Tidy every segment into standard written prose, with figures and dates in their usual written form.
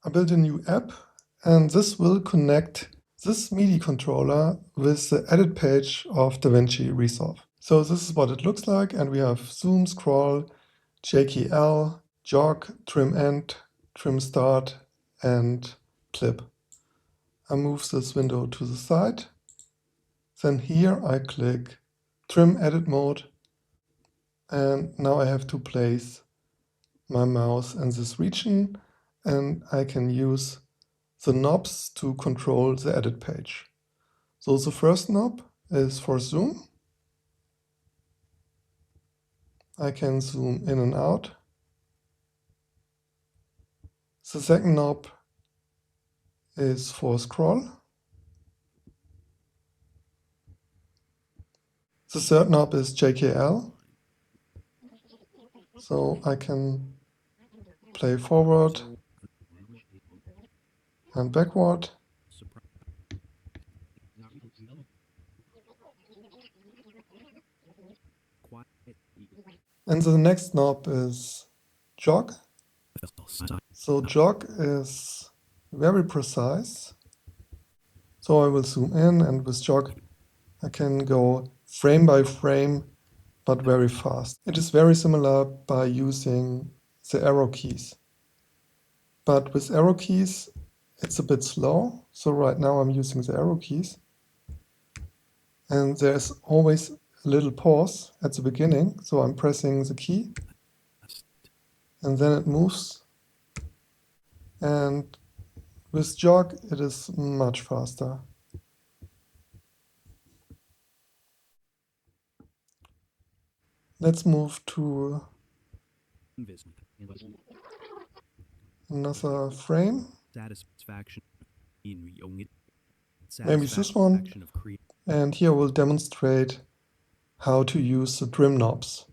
I built a new app, and this will connect this MIDI controller with the edit page of DaVinci Resolve. So this is what it looks like, and we have zoom, scroll, JKL, jog, trim end, trim start, and clip. I move this window to the side. Then here I click trim edit mode, and now I have to place my mouse in this region, and I can use the knobs to control the edit page. So the first knob is for zoom. I can zoom in and out. The second knob is for scroll. The third knob is JKL. So I can play forward and backward. And the next knob is jog. So jog is very precise. So I will zoom in, and with jog I can go frame by frame, but very fast. It is very similar by using the arrow keys. But with arrow keys it's a bit slow. So right now I'm using the arrow keys. And there's always a little pause at the beginning. So I'm pressing the key, and then it moves. And with jog it is much faster. Let's move to another frame. Maybe this one. And here we'll demonstrate how to use the trim knobs.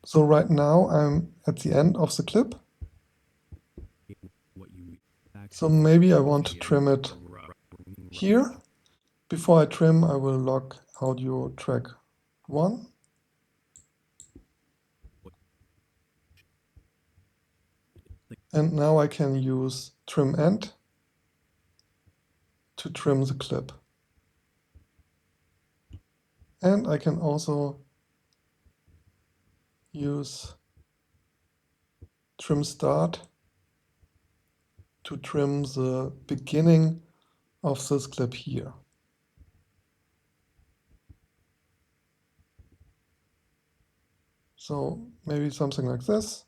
So right now I'm at the end of the clip. So maybe I want to trim it here. Before I trim, I will lock audio track 1. And now I can use trim end to trim the clip. And I can also use trim start to trim the beginning of this clip here. So maybe something like this.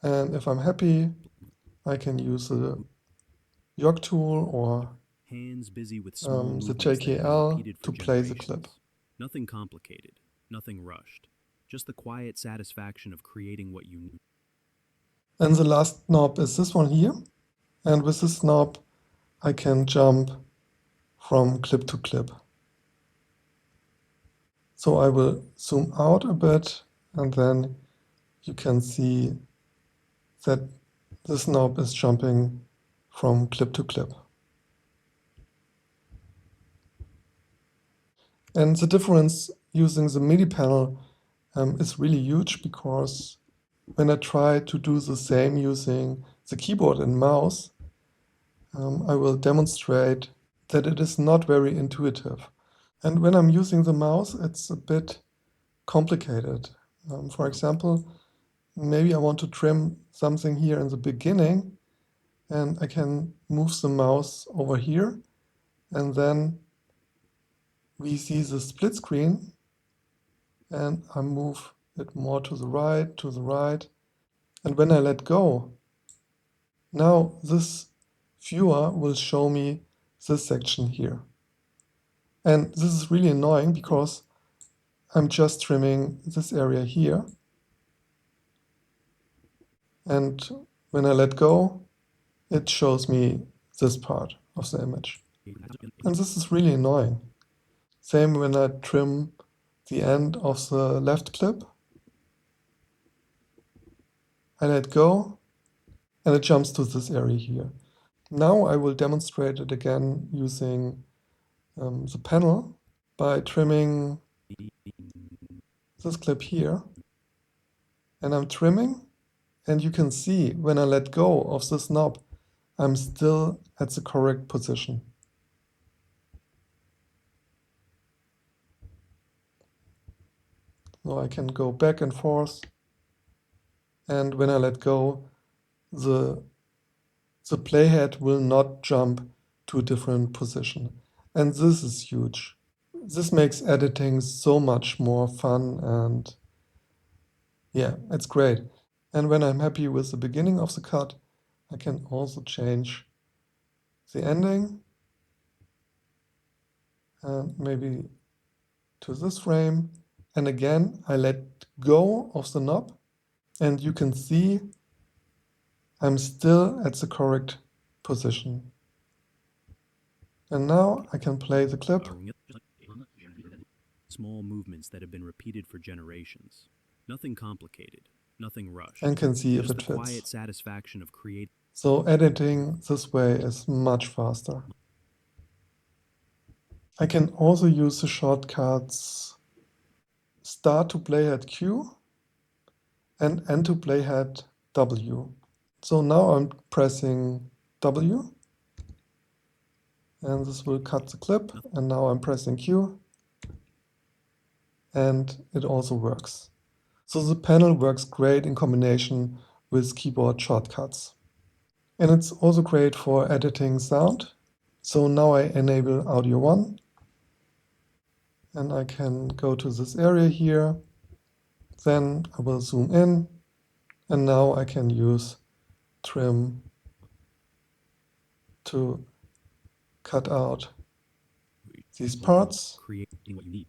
And if I'm happy, I can use the jog tool or the JKL to play the clip. Nothing complicated, nothing rushed. Just the quiet satisfaction of creating what you need. And the last knob is this one here. And with this knob, I can jump from clip to clip. So I will zoom out a bit, and then you can see that this knob is jumping from clip to clip. And the difference using the MIDI panel is really huge, because when I try to do the same using the keyboard and mouse, I will demonstrate that it is not very intuitive. And when I'm using the mouse, it's a bit complicated. For example, maybe I want to trim something here in the beginning, and I can move the mouse over here, and then we see the split screen, and I move it more to the right, and when I let go, now this viewer will show me this section here. And this is really annoying, because I'm just trimming this area here, and when I let go, it shows me this part of the image. And this is really annoying. Same when I trim the end of the left clip. I let go, and it jumps to this area here. Now I will demonstrate it again using the panel by trimming this clip here. And I'm trimming, and you can see when I let go of this knob, I'm still at the correct position. So I can go back and forth, and when I let go, the playhead will not jump to a different position. And this is huge. This makes editing so much more fun, and yeah, it's great. And when I'm happy with the beginning of the cut, I can also change the ending and maybe to this frame. And again, I let go of the knob, and you can see I'm still at the correct position. And now I can play the clip. Small movements that have been repeated for generations. Nothing complicated, nothing rushed. And can see if Just it the fits. quiet satisfaction of creating. So editing this way is much faster. I can also use the shortcuts start to playhead Q and end to playhead W. So now I'm pressing W, and this will cut the clip, and now I'm pressing Q, and it also works. So the panel works great in combination with keyboard shortcuts. And it's also great for editing sound. So now I enable Audio 1, and I can go to this area here. Then I will zoom in, and now I can use trim to cut out these parts. Creating what you need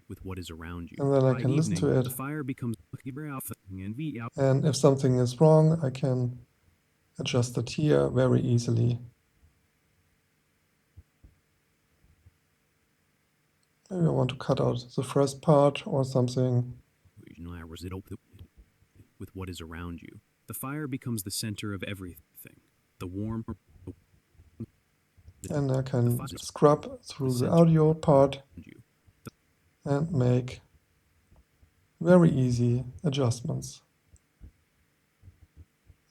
with what is around you. And then I By can listen evening, to it. the fire becomes. And if something is wrong, I can adjust it here very easily. Maybe I want to cut out the first part or something. With what is around you. The fire becomes the center of everything. The warmth. And I can scrub through the audio part and make very easy adjustments.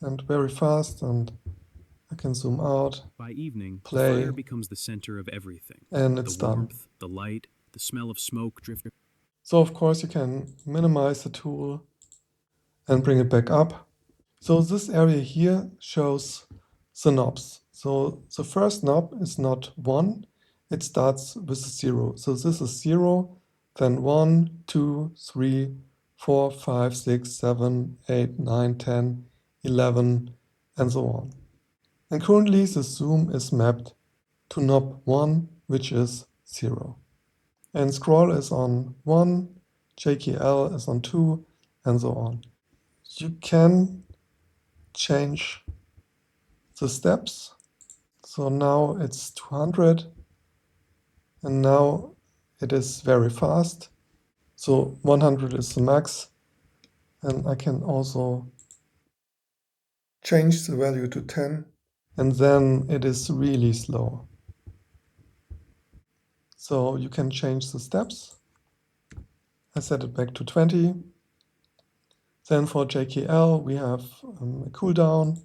And very fast, and I can zoom out. By evening, play, the fire becomes the center of everything. And it's the warmth, done. the light, the smell of smoke drifting. So of course you can minimize the tool and bring it back up. So this area here shows the knobs. So the first knob is not 1, it starts with a 0. So this is 0, then 1, 2, 3, 4, 5, 6, 7, 8, 9, 10, 11, and so on. And currently the zoom is mapped to knob 1, which is 0. And scroll is on 1, JKL is on 2, and so on. You can change the steps. So now it's 200, and now it is very fast. So 100 is the max, and I can also change the value to 10, and then it is really slow. So you can change the steps. I set it back to 20. Then for JKL, we have a cooldown.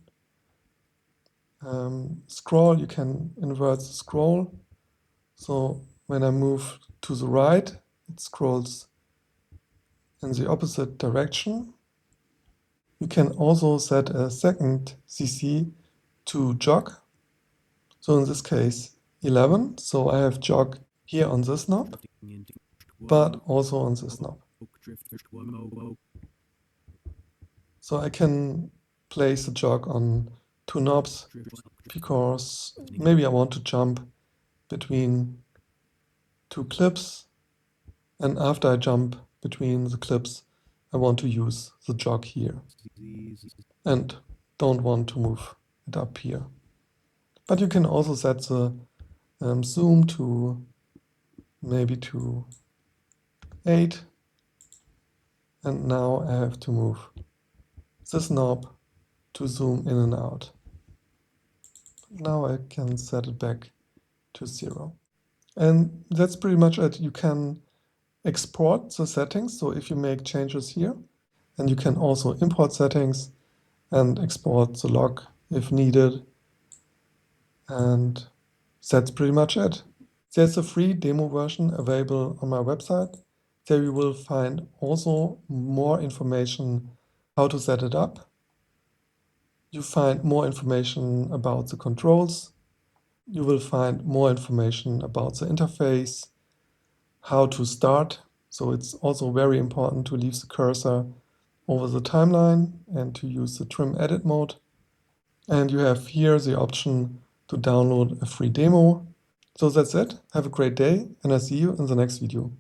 Scroll, you can invert the scroll. So when I move to the right, it scrolls in the opposite direction. You can also set a second CC to jog. So in this case, 11. So I have jog here on this knob, but also on this knob. So I can place the jog on 2 knobs because maybe I want to jump between 2 clips, and after I jump between the clips, I want to use the jog here and don't want to move it up here. But you can also set the zoom to maybe to 8, and now I have to move this knob to zoom in and out. Now I can set it back to 0. And that's pretty much it. You can export the settings, so if you make changes here, and you can also import settings and export the log if needed. And that's pretty much it. There's a free demo version available on my website. There you will find also more information how to set it up. You find more information about the controls. You will find more information about the interface, how to start. So it's also very important to leave the cursor over the timeline and to use the trim edit mode. And you have here the option to download a free demo. So that's it. Have a great day, and I'll see you in the next video.